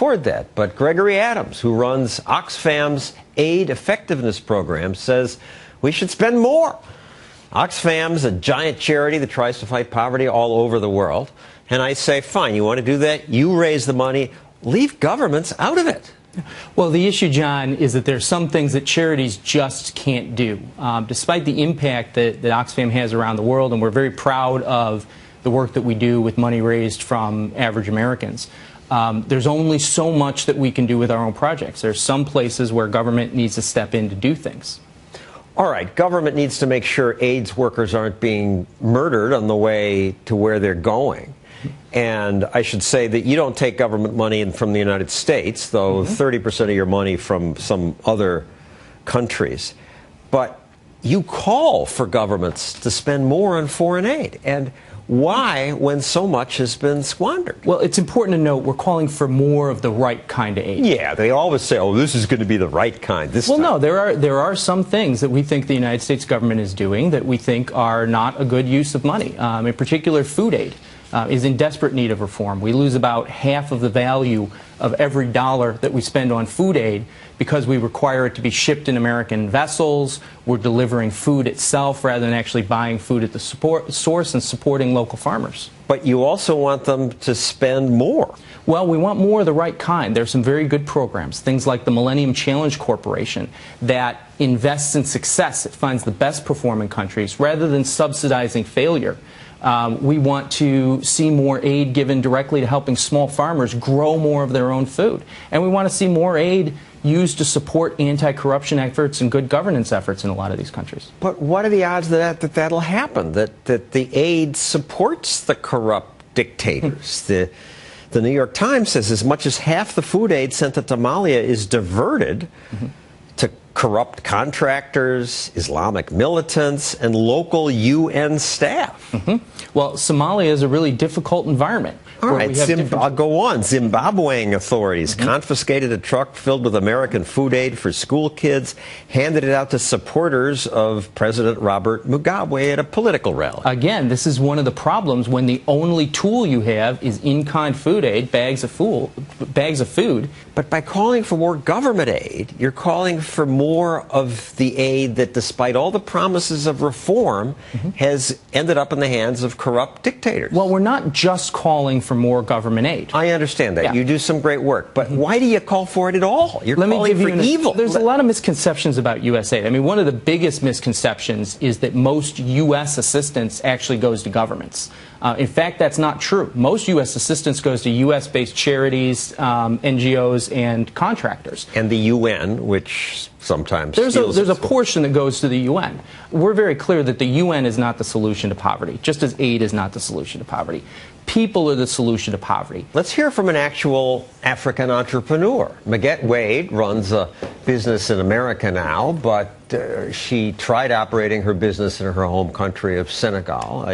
afford that. But Gregory Adams, who runs Oxfam's aid effectiveness program, says we should spend more. Oxfam's a giant charity that tries to fight poverty all over the world. And I say, fine, you want to do that? You raise the money. Leave governments out of it. Well, the issue, John, is that there's some things that charities just can't do. Despite the impact that Oxfam has around the world, and we're very proud of the work that we do with money raised from average Americans, there's only so much that we can do with our own projects. There's some places where government needs to step in to do things. All right, government needs to make sure AIDS workers aren't being murdered on the way to where they're going. And I should say that you don't take government money in from the United States, though 30% of your money from some other countries. But you call for governments to spend more on foreign aid. And why, when so much has been squandered? Well, it's important to note we're calling for more of the right kind of aid. Yeah, they always say, oh, this is going to be the right kind this time. No, there are some things that we think the United States government is doing that we think are not a good use of money. In particular, food aid is in desperate need of reform. We lose about half of the value of every dollar that we spend on food aid because we require it to be shipped in American vessels. We're delivering food itself rather than actually buying food at the source and supporting local farmers. But you also want them to spend more. Well, we want more of the right kind. There's some very good programs, things like the Millennium Challenge Corporation that invests in success. It finds the best performing countries rather than subsidizing failure. We want to see more aid given directly to helping small farmers grow more of their own food. And we want to see more aid used to support anti-corruption efforts and good governance efforts in a lot of these countries. But what are the odds that that'll happen, that the aid supports the corrupt dictators? The New York Times says as much as half the food aid sent to Somalia is diverted to corrupt contractors, Islamic militants, and local UN staff. Well, Somalia is a really difficult environment. All right, I'll go on. Zimbabwean authorities confiscated a truck filled with American food aid for school kids, handed it out to supporters of President Robert Mugabe at a political rally. Again, this is one of the problems when the only tool you have is in-kind food aid, bags of food. But by calling for more government aid, you're calling for more of the aid that, despite all the promises of reform, has ended up in the hands of corrupt dictators. Well, we're not just calling for more government aid. I understand that. Yeah. You do some great work. But why do you call for it at all? You're calling for evil. There's a lot of misconceptions about U.S. aid. I mean, one of the biggest misconceptions is that most U.S. assistance actually goes to governments. In fact, that's not true. Most U.S. assistance goes to U.S.-based charities, NGOs, and contractors. And the UN, which sometimes there's a portion that goes to the UN. We're very clear that the UN is not the solution to poverty, just as aid is not the solution to poverty. People are the solution to poverty. Let's hear from an actual African entrepreneur. Maguette Wade runs a business in America now, but she tried operating her business in her home country of Senegal.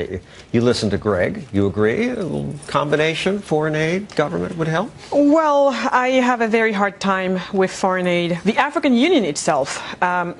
You listen to Greg. You agree? A little combination, foreign aid, government would help? Well, I have a very hard time with foreign aid. The African Union itself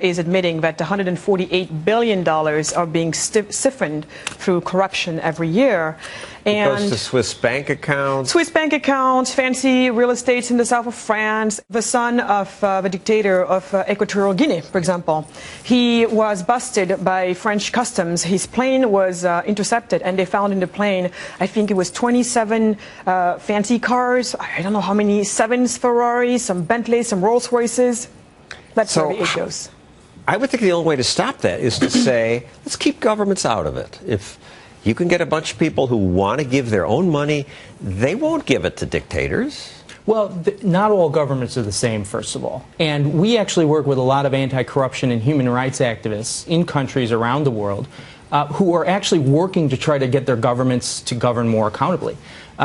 is admitting that $148 billion are being siphoned through corruption every year. It goes to Swiss bank accounts. Swiss bank accounts, fancy real estates in the south of France. The son of the dictator of Equatorial Guinea, for example, he was busted by French customs. His plane was intercepted, and they found in the plane, I think it was 27 fancy cars. I don't know how many, 7 Ferraris, some Bentleys, some Rolls Royces. That's where the aid goes. I would think the only way to stop that is to say, let's keep governments out of it. If you can get a bunch of people who want to give their own money, they won't give it to dictators. Well, not all governments are the same, first of all. And we actually work with a lot of anti-corruption and human rights activists in countries around the world who are actually working to try to get their governments to govern more accountably.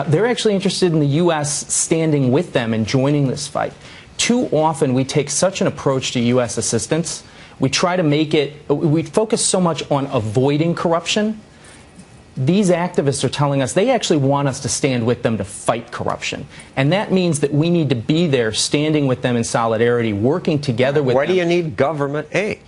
They're actually interested in the U.S. standing with them and joining this fight. Too often we take such an approach to U.S. assistance. We try to make it, we focus so much on avoiding corruption. These activists are telling us they actually want us to stand with them to fight corruption. And that means that we need to be there standing with them in solidarity, working together with them. Why do you need government aid?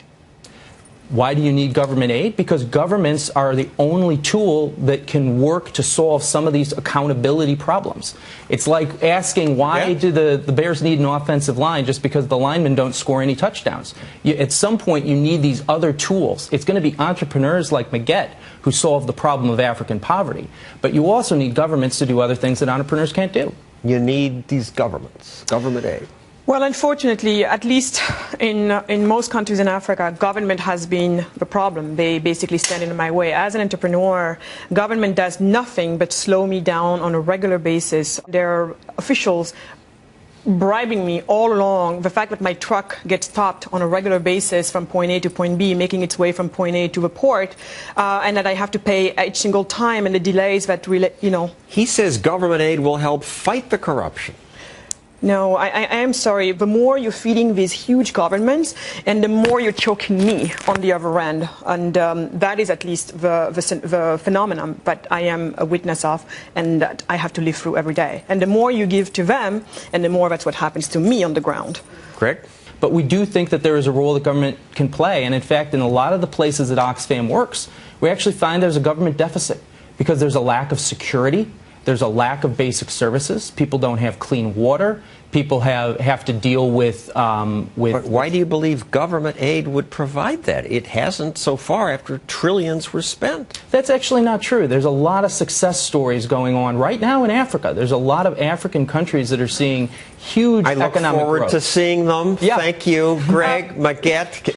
Why do you need government aid? Because governments are the only tool that can work to solve some of these accountability problems. It's like asking, why do the Bears need an offensive line just because the linemen don't score any touchdowns? At some point, you need these other tools. It's going to be entrepreneurs like Maggette who solve the problem of African poverty. But you also need governments to do other things that entrepreneurs can't do. You need these governments, government aid. Well, unfortunately, at least in most countries in Africa, government has been the problem. They basically stand in my way. As an entrepreneur, government does nothing but slow me down on a regular basis. There are officials bribing me all along. The fact that my truck gets stopped on a regular basis from point A to point B, making its way from point A to the port, and that I have to pay each single time, and the delays that really, He says government aid will help fight the corruption. No, I am sorry. The more you're feeding these huge governments, and the more you're choking me on the other end. And that is at least the phenomenon that I am a witness of and that I have to live through every day. And the more you give to them, and the more that's what happens to me on the ground. Greg? But we do think that there is a role that government can play. And in fact, in a lot of the places that Oxfam works, we actually find there's a government deficit because there's a lack of security. There's a lack of basic services. People don't have clean water. People have to deal with. But why do you believe government aid would provide that? It hasn't so far after trillions were spent. That's actually not true. There's a lot of success stories going on right now in Africa. There's a lot of African countries that are seeing huge economic growth. I look forward to seeing them. Yeah. Thank you, Greg. Maggette.